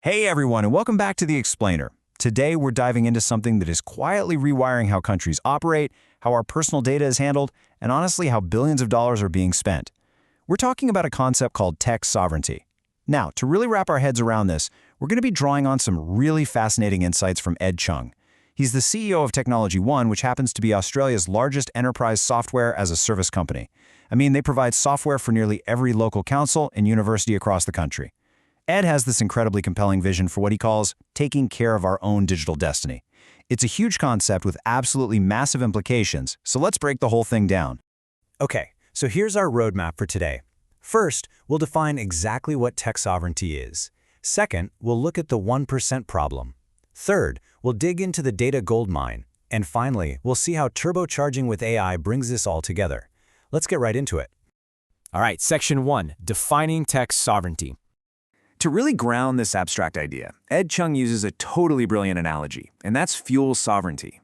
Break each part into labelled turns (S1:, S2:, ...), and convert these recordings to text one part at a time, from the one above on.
S1: Hey everyone, and welcome back to The Explainer. Today we're diving into something that is quietly rewiring how countries operate, how our personal data is handled, and honestly how billions of dollars are being spent. We're talking about a concept called tech sovereignty. Now, to really wrap our heads around this, we're going to be drawing on some really fascinating insights from Ed Chung. He's the CEO of Technology One, which happens to be Australia's largest enterprise software as a service company. I mean, they provide software for nearly every local council and university across the country. Ed has this incredibly compelling vision for what he calls taking care of our own digital destiny. It's a huge concept with absolutely massive implications, so let's break the whole thing down.
S2: Okay, so here's our roadmap for today. First, we'll define exactly what tech sovereignty is. Second, we'll look at the 1% problem. Third, we'll dig into the data goldmine. And finally, we'll see how turbocharging with AI brings this all together. Let's get right into it.
S3: All right, Section 1, Defining Tech Sovereignty. To really ground this abstract idea, Ed Chung uses a totally brilliant analogy, and that's fuel sovereignty.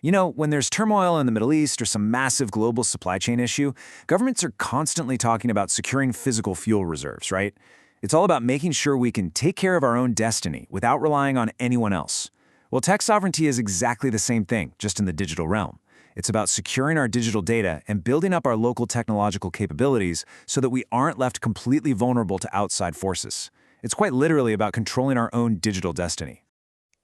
S3: You know, when there's turmoil in the Middle East or some massive global supply chain issue, governments are constantly talking about securing physical fuel reserves, right? It's all about making sure we can take care of our own destiny without relying on anyone else. Well, tech sovereignty is exactly the same thing, just in the digital realm. It's about securing our digital data and building up our local technological capabilities so that we aren't left completely vulnerable to outside forces. It's quite literally about controlling our own digital destiny.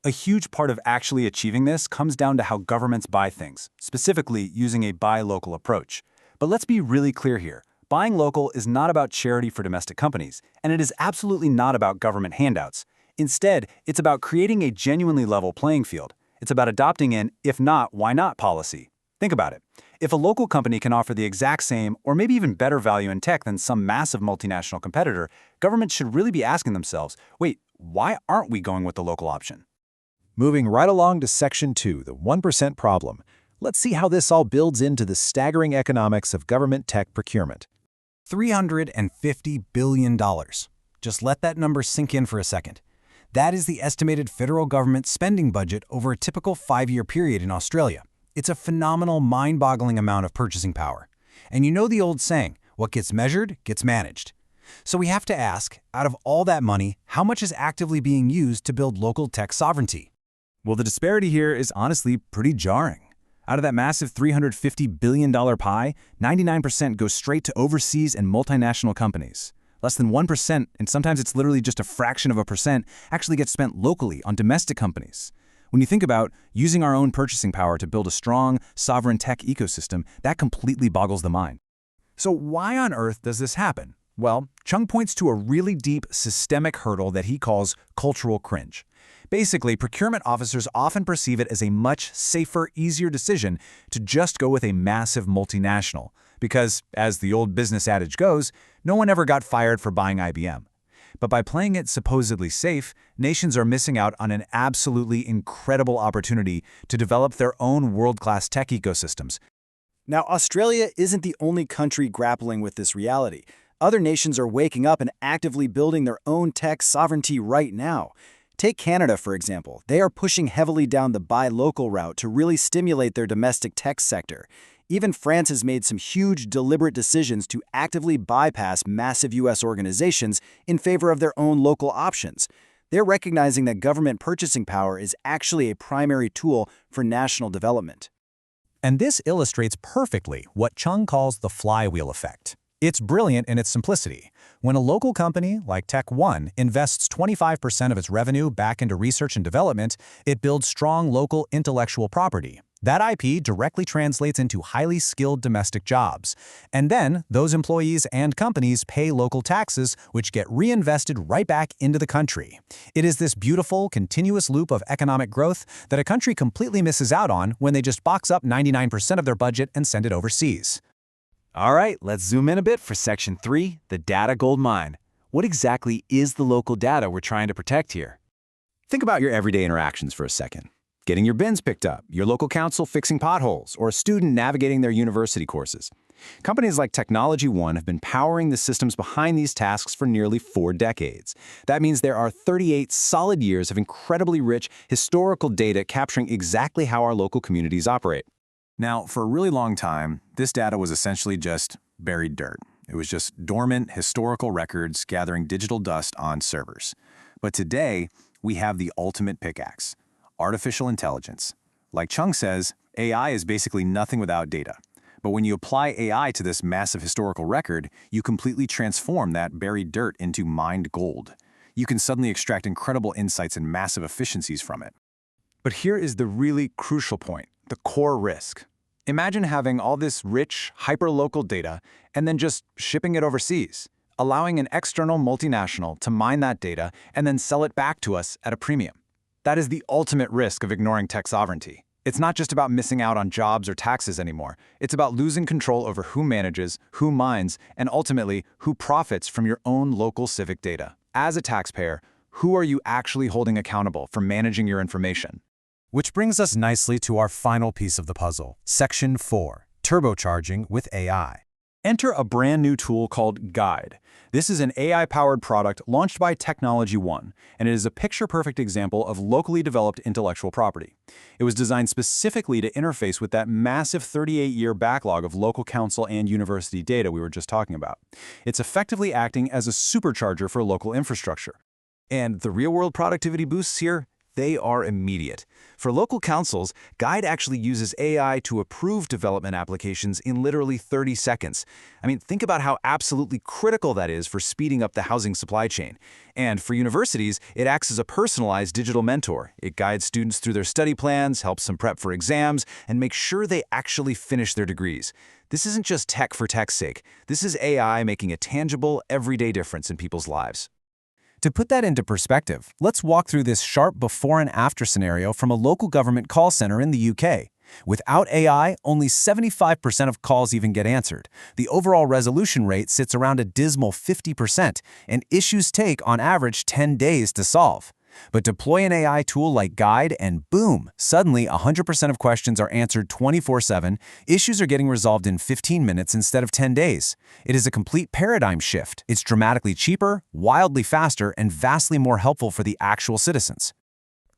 S4: A huge part of actually achieving this comes down to how governments buy things, specifically using a buy local approach. But let's be really clear here. Buying local is not about charity for domestic companies, and it is absolutely not about government handouts. Instead, it's about creating a genuinely level playing field. It's about adopting an if not, why not policy. Think about it. If a local company can offer the exact same or maybe even better value in tech than some massive multinational competitor, governments should really be asking themselves, wait, why aren't we going with the local option?
S1: Moving right along to Section 2, the 1% problem. Let's see how this all builds into the staggering economics of government tech procurement.
S2: $350 billion. Just let that number sink in for a second. That is the estimated federal government spending budget over a typical 5-year period in Australia. It's a phenomenal, mind-boggling amount of purchasing power. And you know the old saying, what gets measured gets managed. So we have to ask, out of all that money, how much is actively being used to build local tech sovereignty?
S3: Well, the disparity here is honestly pretty jarring. Out of that massive $350 billion pie, 99% goes straight to overseas and multinational companies. Less than 1%, and sometimes it's literally just a fraction of a percent, actually gets spent locally on domestic companies. When you think about using our own purchasing power to build a strong, sovereign tech ecosystem, that completely boggles the mind. So why on earth does this happen? Well, Chung points to a really deep, systemic hurdle that he calls cultural cringe. Basically, procurement officers often perceive it as a much safer, easier decision to just go with a massive multinational. Because, as the old business adage goes, no one ever got fired for buying IBM. But by playing it supposedly safe, nations are missing out on an absolutely incredible opportunity to develop their own world-class tech ecosystems.
S5: Now, Australia isn't the only country grappling with this reality. Other nations are waking up and actively building their own tech sovereignty right now. Take Canada, for example. They are pushing heavily down the buy local route to really stimulate their domestic tech sector. Even France has made some huge, deliberate decisions to actively bypass massive U.S. organizations in favor of their own local options. They're recognizing that government purchasing power is actually a primary tool for national development.
S2: And this illustrates perfectly what Chung calls the flywheel effect. It's brilliant in its simplicity. When a local company, like Tech One, invests 25% of its revenue back into research and development, it builds strong local intellectual property. That IP directly translates into highly skilled domestic jobs. And then, those employees and companies pay local taxes, which get reinvested right back into the country. It is this beautiful, continuous loop of economic growth that a country completely misses out on when they just box up 99% of their budget and send it overseas.
S3: All right, let's zoom in a bit for Section 3, the data goldmine. What exactly is the local data we're trying to protect here?
S1: Think about your everyday interactions for a second. Getting your bins picked up, your local council fixing potholes, or a student navigating their university courses. Companies like Technology One have been powering the systems behind these tasks for nearly 4 decades. That means there are 38 solid years of incredibly rich historical data capturing exactly how our local communities operate.
S4: Now, for a really long time, this data was essentially just buried dirt. It was just dormant historical records gathering digital dust on servers. But today, we have the ultimate pickaxe: artificial intelligence. Like Chung says, AI is basically nothing without data. But when you apply AI to this massive historical record, you completely transform that buried dirt into mined gold. You can suddenly extract incredible insights and massive efficiencies from it.
S1: But here is the really crucial point, the core risk. Imagine having all this rich, hyper-local data and then just shipping it overseas, allowing an external multinational to mine that data and then sell it back to us at a premium. That is the ultimate risk of ignoring tech sovereignty. It's not just about missing out on jobs or taxes anymore. It's about losing control over who manages, who mines, and ultimately, who profits from your own local civic data. As a taxpayer, who are you actually holding accountable for managing your information?
S2: Which brings us nicely to our final piece of the puzzle, Section 4, Turbocharging with AI.
S4: Enter a brand new tool called Guide. This is an AI-powered product launched by Technology One, and it is a picture-perfect example of locally developed intellectual property. It was designed specifically to interface with that massive 38-year backlog of local council and university data we were just talking about. It's effectively acting as a supercharger for local infrastructure.
S1: And the real-world productivity boosts here? They are immediate. For local councils, Guide actually uses AI to approve development applications in literally 30 seconds. I mean, think about how absolutely critical that is for speeding up the housing supply chain. And for universities, it acts as a personalized digital mentor. It guides students through their study plans, helps them prep for exams, and makes sure they actually finish their degrees. This isn't just tech for tech's sake. This is AI making a tangible, everyday difference in people's lives.
S2: To put that into perspective, let's walk through this sharp before and after scenario from a local government call center in the UK. Without AI, only 75% of calls even get answered. The overall resolution rate sits around a dismal 50%, and issues take, on average, 10 days to solve. But deploy an AI tool like Guide and boom, suddenly 100% of questions are answered 24/7, issues are getting resolved in 15 minutes instead of 10 days. It is a complete paradigm shift. It's dramatically cheaper, wildly faster, and vastly more helpful for the actual citizens.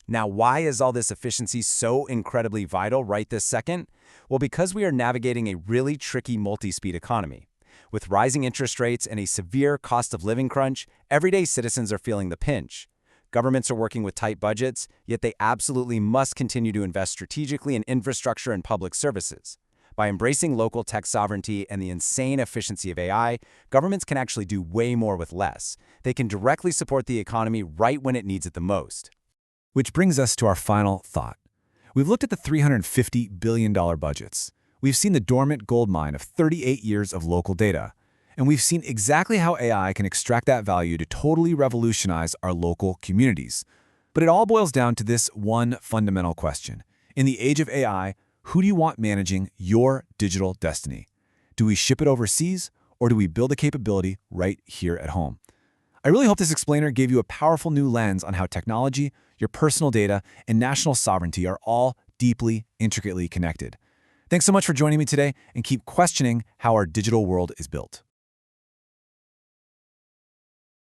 S1: Now, why is all this efficiency so incredibly vital right this second? Well, because we are navigating a really tricky multi-speed economy. With rising interest rates and a severe cost of living crunch, everyday citizens are feeling the pinch. Governments are working with tight budgets, yet they absolutely must continue to invest strategically in infrastructure and public services. By embracing local tech sovereignty and the insane efficiency of AI, governments can actually do way more with less. They can directly support the economy right when it needs it the most.
S3: Which brings us to our final thought. We've looked at the $350 billion budgets. We've seen the dormant gold mine of 38 years of local data. And we've seen exactly how AI can extract that value to totally revolutionize our local communities. But it all boils down to this one fundamental question. In the age of AI, who do you want managing your digital destiny? Do we ship it overseas, or do we build a capability right here at home? I really hope this explainer gave you a powerful new lens on how technology, your personal data, and national sovereignty are all deeply, intricately connected. Thanks so much for joining me today, and keep questioning how our digital world is built.